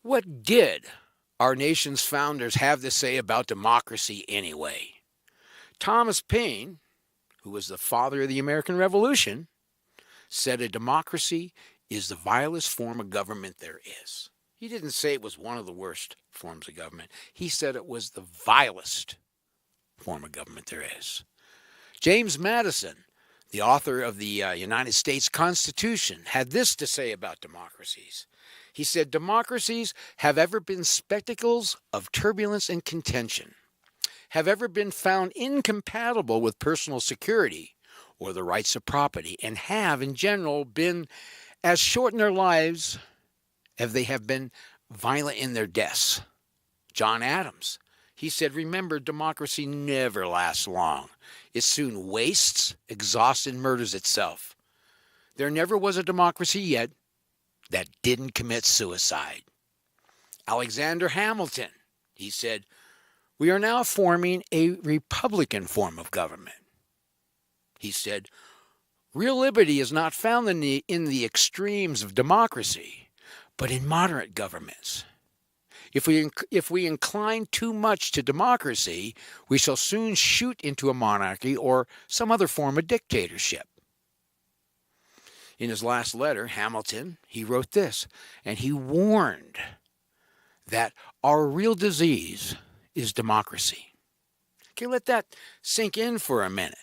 What did our nation's founders have to say about democracy anyway? Thomas Paine, who was the father of the American Revolution, said a democracy is the vilest form of government there is. He didn't say it was one of the worst forms of government. He said it was the vilest form of government there is. James Madison, the author of the United States Constitution, had this to say about democracies. He said, democracies have ever been spectacles of turbulence and contention, have ever been found incompatible with personal security or the rights of property, and have, in general, been as short in their lives as they have been violent in their deaths. John Adams, he said, remember, democracy never lasts long. It soon wastes, exhausts, and murders itself. There never was a democracy yet that didn't commit suicide. Alexander Hamilton, he said, we are now forming a republican form of government. He said, real liberty is not found in the extremes of democracy, but in moderate governments. If we incline too much to democracy, we shall soon shoot into a monarchy or some other form of dictatorship. In his last letter, Hamilton, he wrote this, and he warned that our real disease is democracy. Okay, let that sink in for a minute.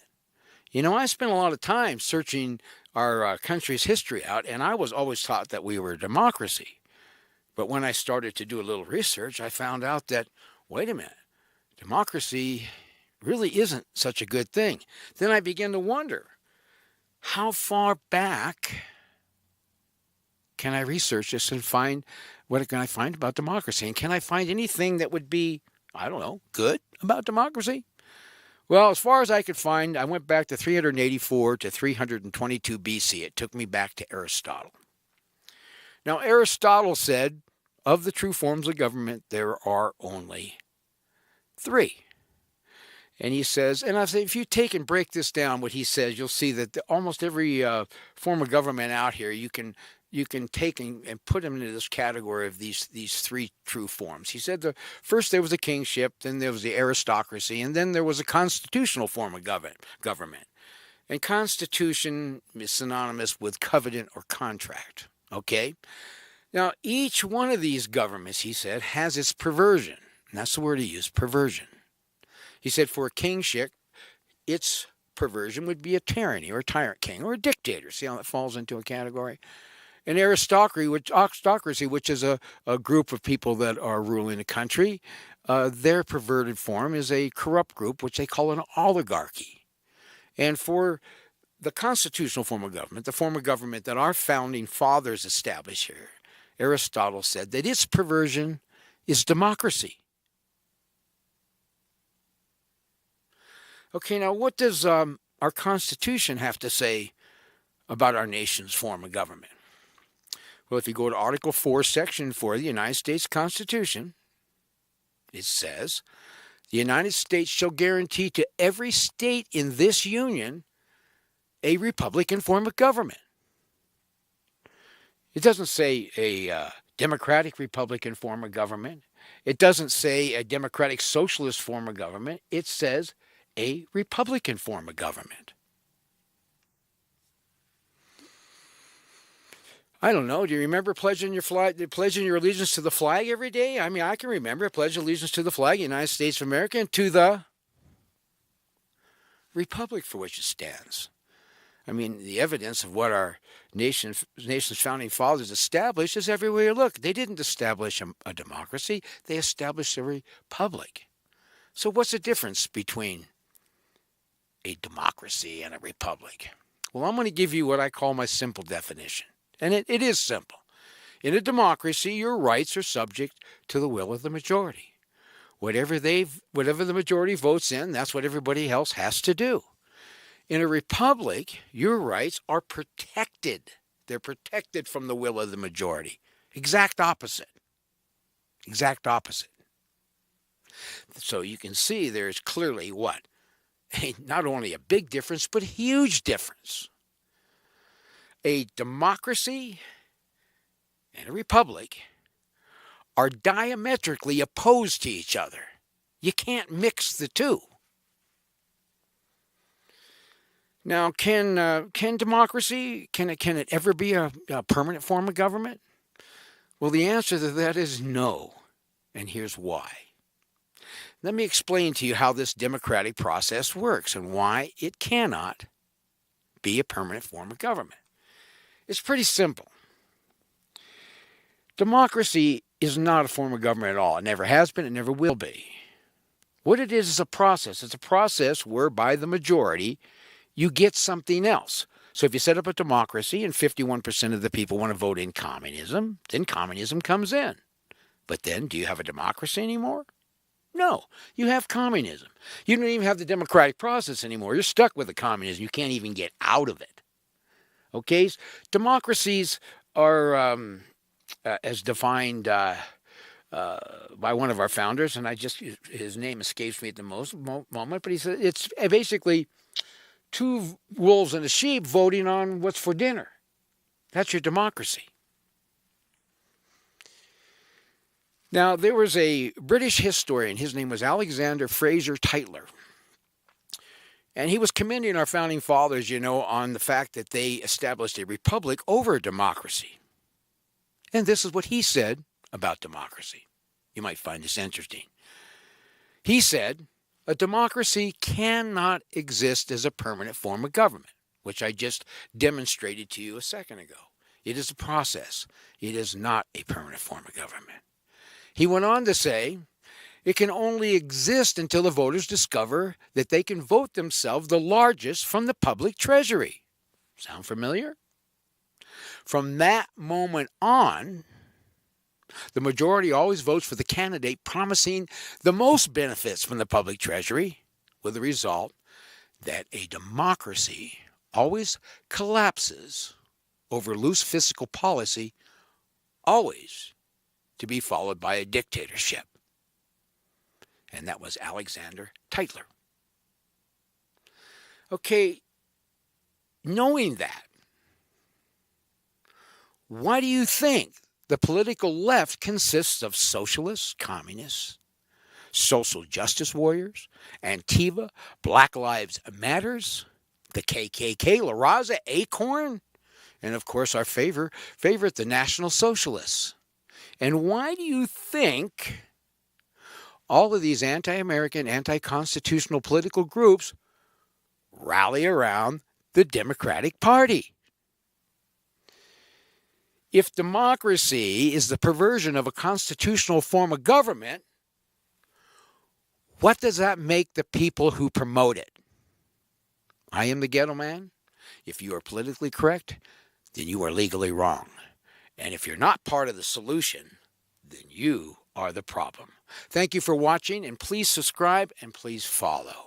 You know, I spent a lot of time searching our country's history out, and I was always taught that we were a democracy. But when I started to do a little research, I found out that, wait a minute, democracy really isn't such a good thing. Then I began to wonder, how far back can I research this and find what can I find about democracy? And can I find anything that would be, I don't know, good about democracy? Well, as far as I could find, I went back to 384 to 322 BC. It took me back to Aristotle. Now, Aristotle said, of the true forms of government, there are only three. And he says, and I say, if you take and break this down, what he says, you'll see that almost every form of government out here, you can take and put them into this category of these three true forms. He said first there was a kingship, then there was the aristocracy, and then there was a constitutional form of government. And constitution is synonymous with covenant or contract. Okay? Now, each one of these governments, he said, has its perversion. And that's the word he used, perversion. He said for a kingship, its perversion would be a tyranny or a tyrant king or a dictator. See how that falls into a category? An aristocracy, which is a group of people that are ruling a country, their perverted form is a corrupt group, which they call an oligarchy. And for the constitutional form of government, the form of government that our founding fathers established here, Aristotle said that its perversion is democracy. Okay, now what does our Constitution have to say about our nation's form of government? Well, if you go to Article 4, Section 4 of the United States Constitution, it says, the United States shall guarantee to every state in this union a republican form of government. It doesn't say a democratic republican form of government. It doesn't say a democratic socialist form of government. It says a republican form of government. I don't know. Do you remember pledging your allegiance to the flag every day? I mean, I can remember pledge allegiance to the flag, United States of America, and to the republic for which it stands. I mean, the evidence of what our nation's founding fathers established is everywhere you look. They didn't establish a democracy. They established a republic. So what's the difference between a democracy and a republic? Well, I'm going to give you what I call my simple definition. And it is simple. In a democracy, your rights are subject to the will of the majority. Whatever the majority votes in, that's what everybody else has to do. In a republic, your rights are protected. They're protected from the will of the majority. Exact opposite. Exact opposite. So you can see there's clearly what? Not only a big difference, but a huge difference. A democracy and a republic are diametrically opposed to each other. You can't mix the two. Now, can democracy, can it ever be a permanent form of government? Well, the answer to that is no, and here's why. Let me explain to you how this democratic process works and why it cannot be a permanent form of government. It's pretty simple. Democracy is not a form of government at all. It never has been, it never will be. What it is a process. It's a process whereby the majority, you get something else. So if you set up a democracy and 51% of the people want to vote in communism, then communism comes in. But then, do you have a democracy anymore? No, you have communism. You don't even have the democratic process anymore. You're stuck with the communism. You can't even get out of it. Okay? Democracies are, as defined by one of our founders, and his name escapes me at the moment, but he said it's basically two wolves and a sheep voting on what's for dinner. That's your democracy. Now, there was a British historian. His name was Alexander Fraser Tytler. And he was commending our founding fathers, on the fact that they established a republic over a democracy. And this is what he said about democracy. You might find this interesting. He said, a democracy cannot exist as a permanent form of government, which I just demonstrated to you a second ago. It is a process. It is not a permanent form of government. He went on to say, it can only exist until the voters discover that they can vote themselves the largest from the public treasury. Sound familiar? From that moment on, the majority always votes for the candidate promising the most benefits from the public treasury, with the result that a democracy always collapses over loose fiscal policy, always to be followed by a dictatorship. And that was Alexander Tytler. Okay, knowing that, why do you think the political left consists of socialists, communists, social justice warriors, Antifa, Black Lives Matters, the KKK, La Raza, Acorn, and of course our favorite, the National Socialists? And why do you think all of these anti-American, anti-constitutional political groups rally around the Democratic Party? If democracy is the perversion of a constitutional form of government, what does that make the people who promote it? I am the ghetto man. If you are politically correct, then you are legally wrong. And if you're not part of the solution, then you are the problem. Thank you for watching, and please subscribe and please follow.